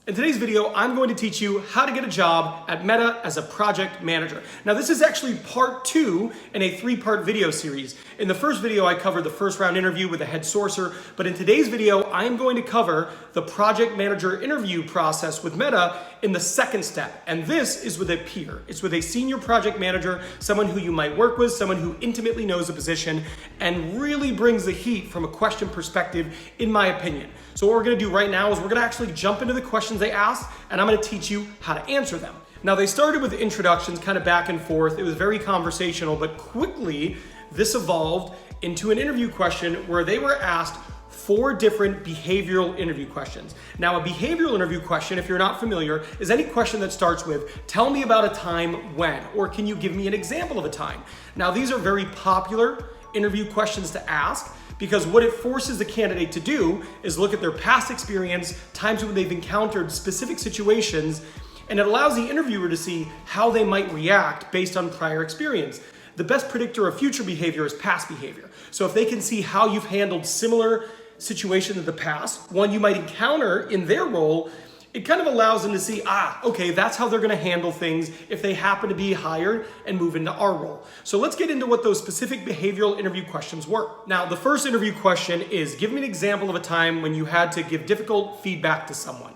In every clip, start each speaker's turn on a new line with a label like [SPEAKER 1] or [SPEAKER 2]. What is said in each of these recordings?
[SPEAKER 1] In today's video, I'm going to teach you how to get a job at Meta as a project manager. Now, this is actually part 2 in a 3-part video series. In the first video, I covered the first round interview with the head sourcer, but in today's video, I am going to cover the project manager interview process with Meta in the second step. And this is with a peer. It's with a senior project manager, someone who you might work with, someone who intimately knows the position and really brings the heat from a question perspective, in my opinion. So what we're gonna do right now is we're gonna actually jump into the questions they asked, and I'm gonna teach you how to answer them. Now, they started with introductions, kind of back and forth. It was very conversational, but quickly this evolved into an interview question where they were asked 4 different behavioral interview questions. Now, a behavioral interview question, if you're not familiar, is any question that starts with, tell me about a time when, or can you give me an example of a time? Now, these are very popular interview questions to ask, because what it forces the candidate to do is look at their past experience, times when they've encountered specific situations, and it allows the interviewer to see how they might react based on prior experience. The best predictor of future behavior is past behavior. So if they can see how you've handled similar situations in the past, one you might encounter in their role, it kind of allows them to see, okay, that's how they're gonna handle things if they happen to be hired and move into our role. So let's get into what those specific behavioral interview questions were. Now, the first interview question is, give me an example of a time when you had to give difficult feedback to someone.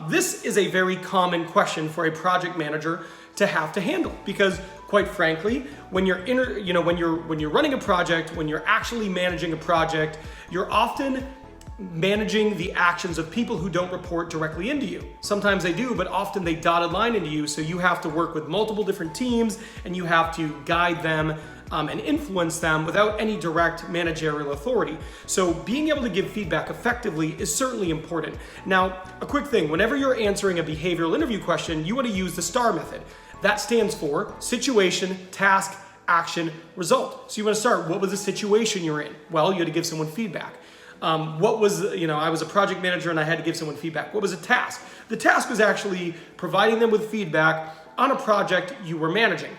[SPEAKER 1] This is a very common question for a project manager to have to handle, because quite frankly, when you're when you're running a project, when you're actually managing a project, you're often managing the actions of people who don't report directly into you. Sometimes they do, but often they dotted line into you, so you have to work with multiple different teams and you have to guide them and influence them without any direct managerial authority. So being able to give feedback effectively is certainly important. Now, a quick thing, whenever you're answering a behavioral interview question, you want to use the STAR method. That stands for situation, task, action, result. So you want to start, what was the situation you're in? Well, you had to give someone feedback. I was a project manager and I had to give someone feedback. What was a task? The task was actually providing them with feedback on a project you were managing.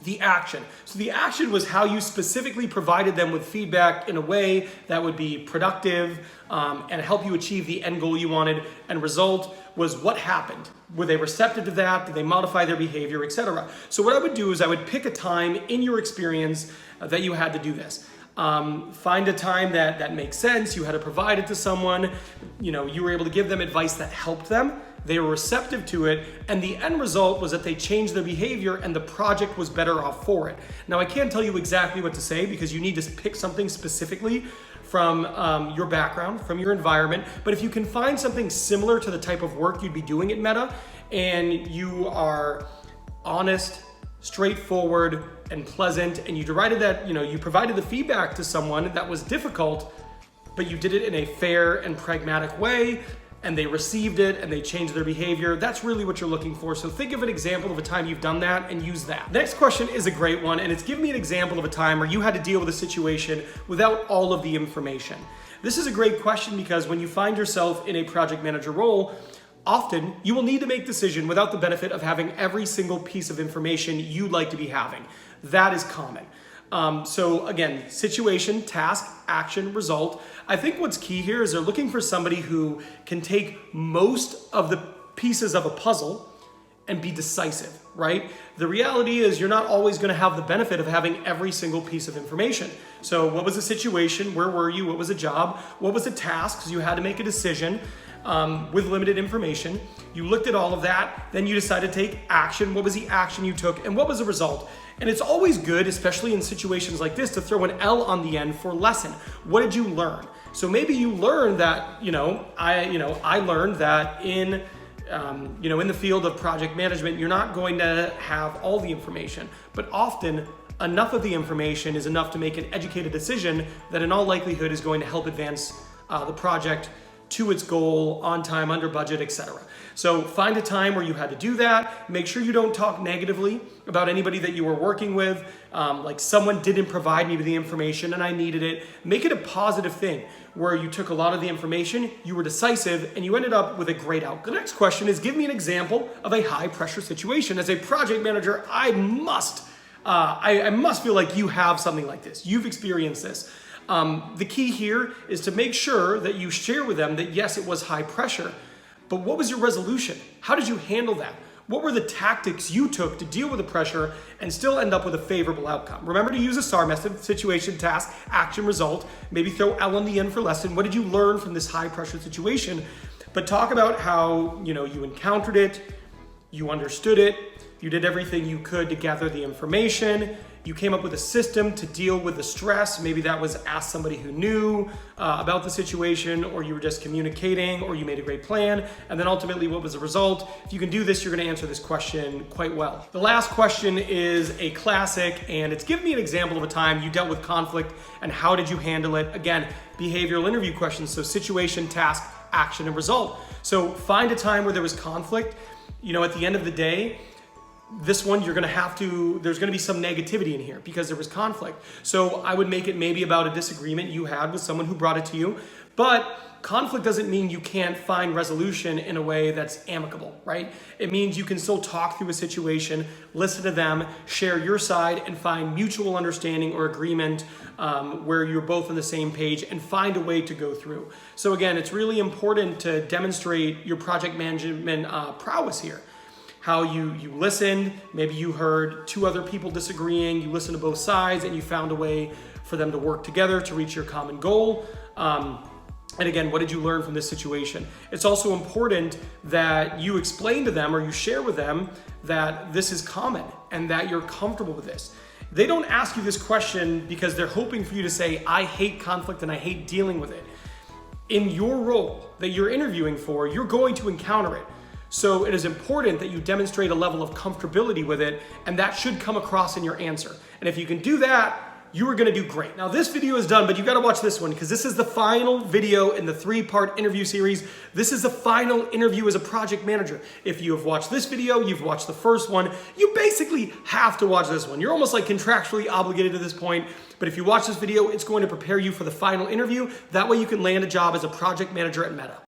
[SPEAKER 1] The action. So the action was how you specifically provided them with feedback in a way that would be productive and help you achieve the end goal you wanted. And result was what happened. Were they receptive to that? Did they modify their behavior, etc.? So what I would do is I would pick a time in your experience that you had to do this. Find a time that makes sense. You had to provide it to someone. You were able to give them advice that helped them. They were receptive to it, and the end result was that they changed their behavior and the project was better off for it. Now, I can't tell you exactly what to say because you need to pick something specifically from your background, from your environment, but if you can find something similar to the type of work you'd be doing at Meta, and you are honest, straightforward, and pleasant, and you provided the feedback to someone that was difficult, but you did it in a fair and pragmatic way, and they received it and they changed their behavior. That's really what you're looking for. So think of an example of a time you've done that and use that. Next question is a great one, and it's give me an example of a time where you had to deal with a situation without all of the information. This is a great question because when you find yourself in a project manager role, often you will need to make decision without the benefit of having every single piece of information you'd like to be having. That is common. So again, situation, task, action, result. I think what's key here is they're looking for somebody who can take most of the pieces of a puzzle and be decisive, right? The reality is you're not always going to have the benefit of having every single piece of information. So what was the situation? Where were you? What was the job? What was the task? Because you had to make a decision with limited information. You looked at all of that, then you decided to take action. What was the action you took and what was the result? And it's always good, especially in situations like this, to throw an L on the end for lesson. What did you learn? So maybe you learned that, I learned that in the field of project management, you're not going to have all the information, but often enough of the information is enough to make an educated decision that in all likelihood is going to help advance the project to its goal, on time, under budget, etc. So find a time where you had to do that. Make sure you don't talk negatively about anybody that you were working with. Like someone didn't provide me with the information and I needed it. Make it a positive thing where you took a lot of the information, you were decisive, and you ended up with a great outcome. The next question is, give me an example of a high pressure situation. As a project manager, I must feel like you have something like this. You've experienced this. The key here is to make sure that you share with them that yes, it was high pressure, but what was your resolution? How did you handle that? What were the tactics you took to deal with the pressure and still end up with a favorable outcome? Remember to use a STAR method: situation, task, action, result. Maybe throw L on the end for lesson. What did you learn from this high pressure situation? But talk about how you encountered it, you understood it, you did everything you could to gather the information, you came up with a system to deal with the stress. Maybe that was ask somebody who knew about the situation, or you were just communicating, or you made a great plan. And then ultimately, what was the result? If you can do this, you're gonna answer this question quite well. The last question is a classic, and it's give me an example of a time you dealt with conflict and how did you handle it? Again, behavioral interview questions. So situation, task, action, and result. So find a time where there was conflict. At the end of the day, this one, there's gonna be some negativity in here because there was conflict. So I would make it maybe about a disagreement you had with someone who brought it to you. But conflict doesn't mean you can't find resolution in a way that's amicable, right? It means you can still talk through a situation, listen to them, share your side, and find mutual understanding or agreement where you're both on the same page and find a way to go through. So again, it's really important to demonstrate your project management prowess here. How you listened, maybe you heard two other people disagreeing, you listened to both sides, and you found a way for them to work together to reach your common goal. And again, what did you learn from this situation? It's also important that you explain to them or you share with them that this is common and that you're comfortable with this. They don't ask you this question because they're hoping for you to say, I hate conflict and I hate dealing with it. In your role that you're interviewing for, you're going to encounter it. So it is important that you demonstrate a level of comfortability with it, and that should come across in your answer. And if you can do that, you are gonna do great. Now this video is done, but you gotta watch this one because this is the final video in the 3-part interview series. This is the final interview as a project manager. If you have watched this video, you've watched the first one, you basically have to watch this one. You're almost like contractually obligated to this point, but if you watch this video, it's going to prepare you for the final interview. That way you can land a job as a project manager at Meta.